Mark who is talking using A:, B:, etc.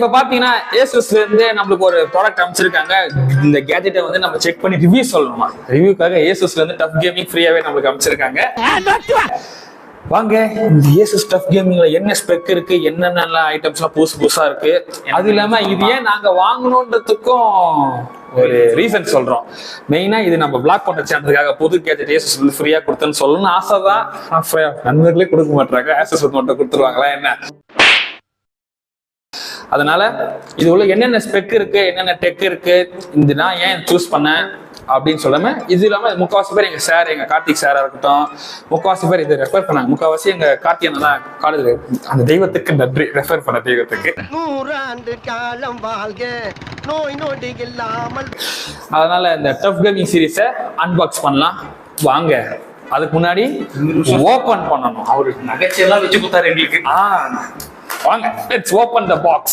A: இப்ப பாத்தீங்கன்னா ஏசஸ்ல இருந்து நம்மளுக்கு ஒரு ப்ராடக்ட் அமைச்சிருக்காங்க. இந்த கேஜெட்டை வந்து நம்ம செக் பண்ணி ரிவ்யூ சொல்லணுமா? ரிவ்யூக்காக ஏசஸ்ல இருந்து டஃப் கேமிங் ஃப்ரீயாவே நம்மளுக்கு அமைச்சிருக்காங்க. வாங்க இந்த ஏசஸ் டஃப் கேமிங்ல என்ன ஸ்பெக் இருக்கு, என்னென்ன ஐட்டம்ஸ்லாம் புதுசா இருக்கு, அது இல்லாம இது ஏன் நாங்க வாங்கணுன்றதுக்கும் ஒரு ரீசன் சொல்றோம். மெயினா இது நம்ம பிளாக் பண்ண சேனலுக்காக புது கேஜெட் ஏசஸ் வந்து ஃப்ரீயா கொடுத்தேன்னு சொல்லணும்னு ஆசைதான். நண்பர்களே கொடுக்க மாட்டாங்க, ஏசஸ் மட்டும் கொடுத்துருவாங்களா என்ன? அதனால இது உள்ள என்னென்ன ஸ்பெக் இருக்கு, என்னென்ன டெக் இருக்கு, இந்த நான் ஏன் சூஸ் பண்ணேன் அப்படின்னு சொல்லாம, இது இல்லாம முக்காவாசி பேர் எங்க சார், எங்க கார்த்திக் சாரா இருக்கட்டும், முக்காவாசி பேர் இதை ரெஃபர் பண்ணாங்க. முக்காவாசி எங்க கார்த்தியனை காலேஜ் அந்த தெய்வத்துக்கு நன்றி, ரெஃபர் பண்ண தெய்வத்துக்கு. 100 ஆண்டு காலம் வாழ்க, நோய் நொடி இல்லாமல். அதனால இந்த டஃப் கேமிங் சீரிஸை அன்பாக்ஸ் பண்ணலாம் வாங்க. அதுக்கு முன்னாடி ஓபன் பண்ணணும். அவரு நகைச்செல்லாம் வச்சு கொடுத்தாரு எங்களுக்கு. வாங்க, let's open the box.